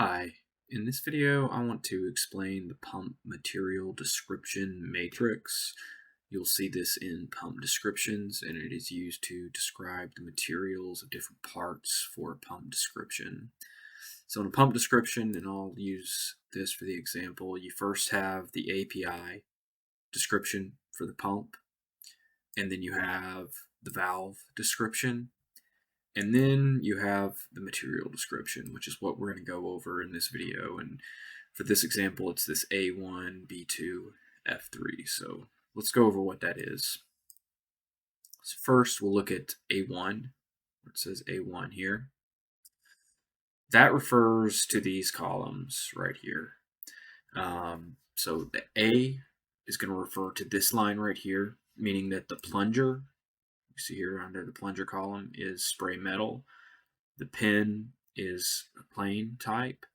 Hi, in this video I want to explain the pump material description matrix. You'll see this in pump descriptions, and it is used to describe the materials of different parts for a pump description. So in a pump description, and I'll use this for the example, you first have the API description for the pump, and then you have the valve description, and then you have the material description, which is what we're going to go over in this video. And for this example, it's this A1, B2, F3. So let's go over what that is. So first, we'll look at A1, where it says A1 here. That refers to these columns right here. So the A is going to refer to this line right here, meaning that the plunger, you see here under the plunger column, is spray metal. The pin is a plain type,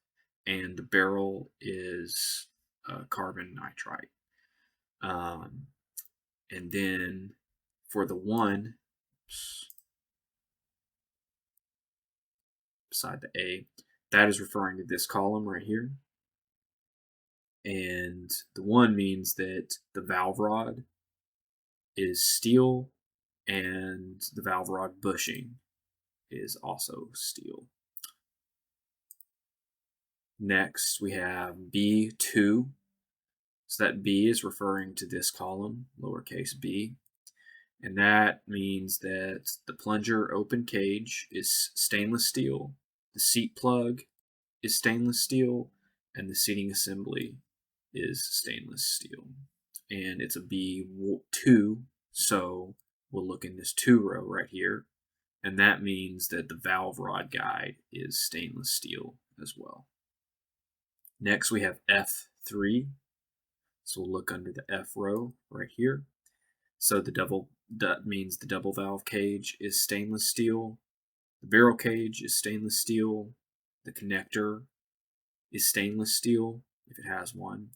and the barrel is carbon nitride. And then for the one, beside the A, that is referring to this column right here. And the one means that the valve rod is steel, and the valve rod bushing is also steel. Next, we have B2. So that B is referring to this column, lowercase b, and that means that the plunger open cage is stainless steel, the seat plug is stainless steel, and the seating assembly is stainless steel. And it's a B2, so we'll look in this 2 row right here, and that means that the valve rod guide is stainless steel as well. Next, we have F3. So we'll look under the F row right here. So that means the double valve cage is stainless steel. The barrel cage is stainless steel. The connector is stainless steel if it has one.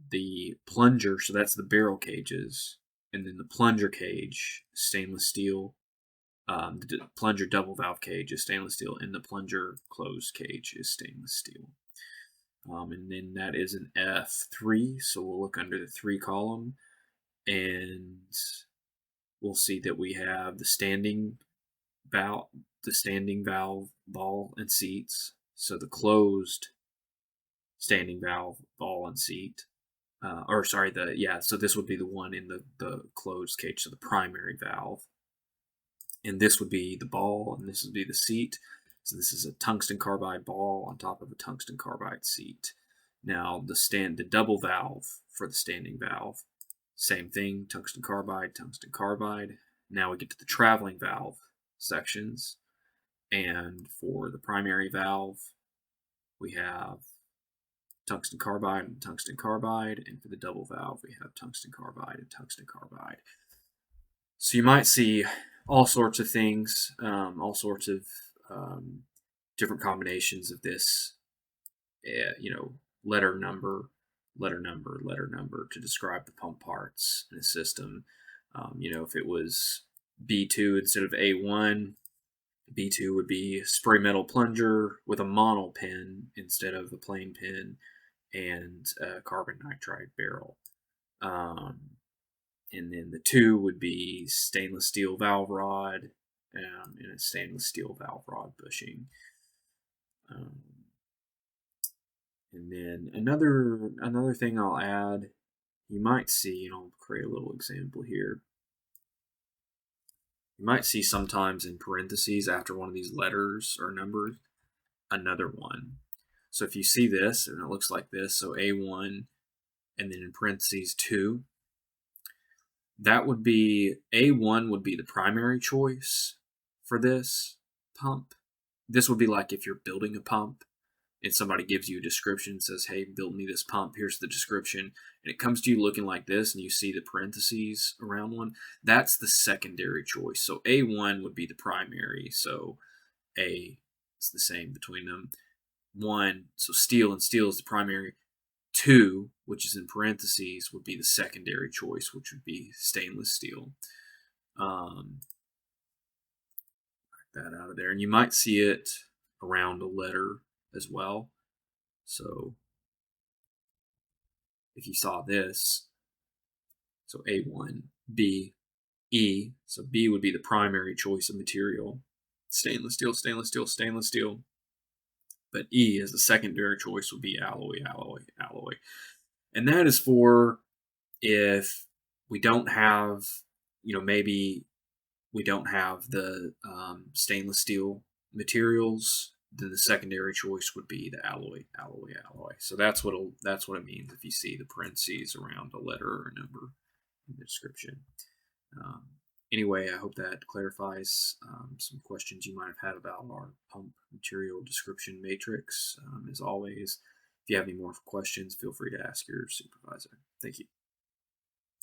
The plunger, so that's the barrel cages, and then the plunger cage, stainless steel. The plunger double valve cage is stainless steel, and the plunger closed cage is stainless steel. And then that is an F3, so we'll look under the 3 column, and we'll see that we have the standing valve ball and seats. So the closed standing valve ball and seat, so this would be the one in the closed cage, so the primary valve, and this would be the ball, and this would be the seat. So this is a tungsten carbide ball on top of a tungsten carbide seat. Now the double valve for the standing valve, same thing, tungsten carbide, tungsten carbide. Now we get to the traveling valve sections, and for the primary valve, we have tungsten carbide and tungsten carbide, and for the double valve, we have tungsten carbide and tungsten carbide. So you might see all sorts of things, all sorts of different combinations of this, letter number to describe the pump parts in a system. If it was B2 instead of A1, B2 would be spray metal plunger with a mono pin instead of a plain pin, and a carbon nitride barrel. And then the 2 would be stainless steel valve rod, and a stainless steel valve rod bushing. And then another thing I'll add, you might see, and I'll create a little example here. You might see sometimes in parentheses after one of these letters or numbers, another one. So if you see this, and it looks like this, so A1, and then in parentheses 2, that would be, A1 would be the primary choice for this pump. This would be like if you're building a pump and somebody gives you a description and says, hey, build me this pump, here's the description, and it comes to you looking like this, and you see the parentheses around one, that's the secondary choice. So A1 would be the primary, so A is the same between them. 1, so steel and steel is the primary. 2, which is in parentheses, would be the secondary choice, which would be stainless steel. That out of there, and you might see it around a letter as well. So if you saw this, so A1, B, E, so B would be the primary choice of material, stainless steel, stainless steel, stainless steel. But E as the secondary choice would be alloy, alloy, alloy. And that is for if we don't have, maybe we don't have the stainless steel materials, then the secondary choice would be the alloy, alloy, alloy. So that's what it means if you see the parentheses around a letter or a number in the description. Um, anyway, I hope that clarifies some questions you might have had about our pump material description matrix. As always, if you have any more questions, feel free to ask your supervisor. Thank you.